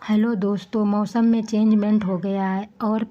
Hello दोस्तों, मौसम में चेंजमेंट हो गया है और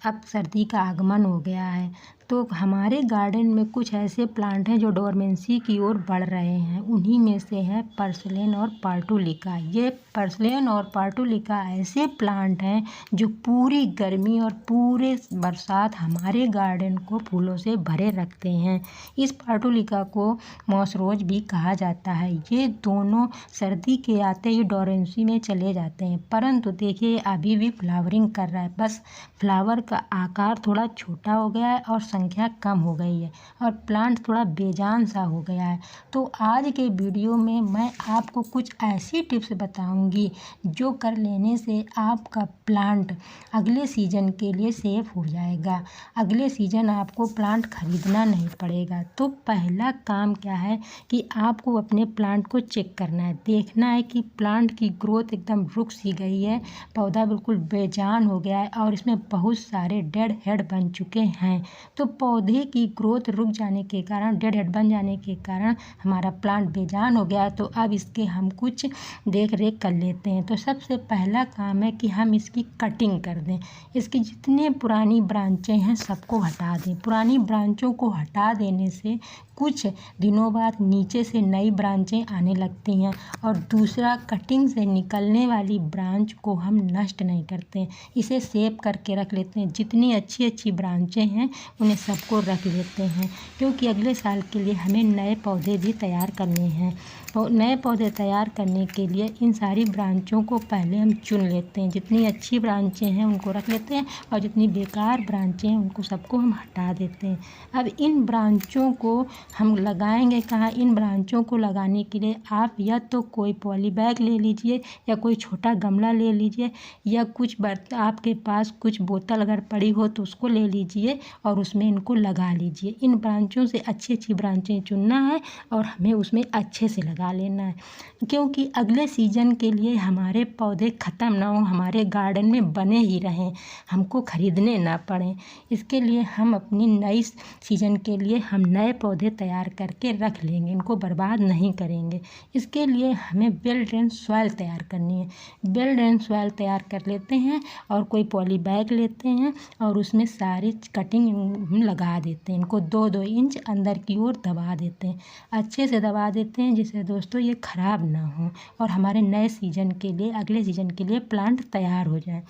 अब सर्दी का आगमन हो गया है। तो हमारे गार्डन में कुछ ऐसे प्लांट हैं जो डोरमेंसी की ओर बढ़ रहे हैं। उन्हीं में से है पर्सिलेन और पार्टुलिका। ये पर्सिलेन और पार्टुलिका ऐसे प्लांट हैं जो पूरी गर्मी और पूरे बरसात हमारे गार्डन को फूलों से भरे रखते हैं। इस पार्टुलिका को मॉसरोज भी कहा जाता है। ये दोनों सर्दी के आते ही डोरमेंसी में चले जाते हैं, परंतु देखिए अभी भी फ्लावरिंग कर रहा है। बस फ्लावर का आकार थोड़ा छोटा हो गया है और संख्या कम हो गई है और प्लांट थोड़ा बेजान सा हो गया है। तो आज के वीडियो में मैं आपको कुछ ऐसी टिप्स बताऊंगी जो कर लेने से आपका प्लांट अगले सीजन के लिए सेफ हो जाएगा। अगले सीजन आपको प्लांट खरीदना नहीं पड़ेगा। तो पहला काम क्या है कि आपको अपने प्लांट को चेक करना है, देखना है कि प्लांट की ग्रोथ एकदम रुक सी गई है, पौधा बिल्कुल बेजान हो गया है और इसमें बहुत सारे डेड हेड बन चुके हैं। तो पौधे की ग्रोथ रुक जाने के कारण, डेड हेड बन जाने के कारण हमारा प्लांट बेजान हो गया है। तो अब इसके हम कुछ देख रेख कर लेते हैं। तो सबसे पहला काम है कि हम इसकी कटिंग कर दें। इसकी जितने पुरानी ब्रांचें हैं सबको हटा दें। पुरानी ब्रांचों को हटा देने से कुछ दिनों बाद नीचे से नई ब्रांचें आने लगती हैं। और दूसरा, कटिंग से निकलने वाली ब्रांच को हम नष्ट नहीं करते हैं, इसे सेव करके रख लेते हैं। जितनी अच्छी अच्छी ब्रांचें हैं उन्हें सबको रख लेते हैं, क्योंकि अगले साल के लिए हमें नए पौधे भी तैयार करने हैं। और नए पौधे तैयार करने के लिए इन सारी ब्रांचों को पहले हम चुन लेते हैं। जितनी अच्छी ब्रांचें हैं उनको रख लेते हैं और जितनी बेकार ब्रांचें हैं उनको सबको हम हटा देते हैं। अब इन ब्रांचों को हम लगाएंगे कहाँ? इन ब्रांचों को लगाने के लिए आप या तो कोई पॉली बैग ले लीजिए या कोई छोटा गमला ले लीजिए या कुछ आपके पास कुछ बोतल अगर पड़ी हो तो उसको ले लीजिए और उसमें इनको लगा लीजिए। इन ब्रांचों से अच्छी अच्छी ब्रांचें चुनना है और हमें उसमें अच्छे से लगा लेना है, क्योंकि अगले सीजन के लिए हमारे पौधे ख़त्म ना हो, हमारे गार्डन में बने ही रहें, हमको ख़रीदने ना पड़ें। इसके लिए हम अपनी नई सीजन के लिए हम नए पौधे तैयार करके रख लेंगे, इनको बर्बाद नहीं करेंगे। इसके लिए हमें वेल ड्रेन सॉइल तैयार करनी है। वेल ड्रेन सॉइल तैयार कर लेते हैं और कोई पॉली बैग लेते हैं और उसमें सारी कटिंग लगा देते हैं। इनको 2-2 इंच अंदर की ओर दबा देते हैं, अच्छे से दबा देते हैं जिससे दोस्तों ये ख़राब ना हो और हमारे नए सीजन के लिए, अगले सीजन के लिए प्लांट तैयार हो जाए।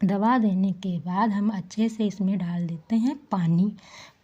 दबा देने के बाद हम अच्छे से इसमें डाल देते हैं पानी।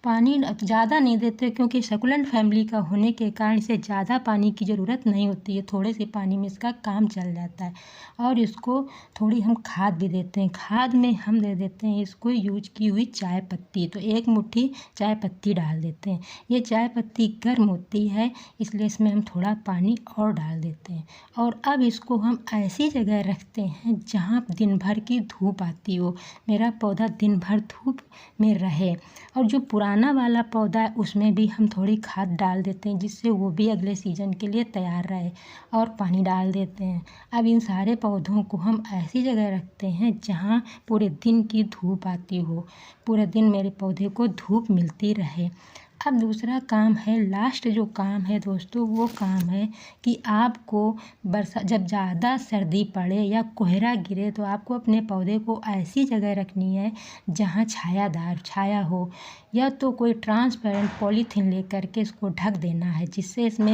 पानी ज़्यादा नहीं देते क्योंकि सकुलेंट फैमिली का होने के कारण इसे ज़्यादा पानी की ज़रूरत नहीं होती है, थोड़े से पानी में इसका काम चल जाता है। और इसको थोड़ी हम खाद भी देते हैं। खाद में हम दे देते हैं इसको यूज की हुई चाय पत्ती, तो 1 मुट्ठी चाय पत्ती डाल देते हैं। ये चाय पत्ती गर्म होती है इसलिए इसमें हम थोड़ा पानी और डाल देते हैं। और अब इसको हम ऐसी जगह रखते हैं जहाँ दिन भर की धूप आती हो, मेरा पौधा दिन भर धूप में रहे। और जो पुराना वाला पौधा है उसमें भी हम थोड़ी खाद डाल देते हैं जिससे वो भी अगले सीजन के लिए तैयार रहे, और पानी डाल देते हैं। अब इन सारे पौधों को हम ऐसी जगह रखते हैं जहाँ पूरे दिन की धूप आती हो, पूरे दिन मेरे पौधे को धूप मिलती रहे। अब दूसरा काम है, लास्ट जो काम है दोस्तों, वो काम है कि आपको जब ज़्यादा सर्दी पड़े या कोहरा गिरे तो आपको अपने पौधे को ऐसी जगह रखनी है जहाँ छायादार छाया हो, या तो कोई ट्रांसपेरेंट पॉलीथीन लेकर के इसको ढक देना है जिससे इसमें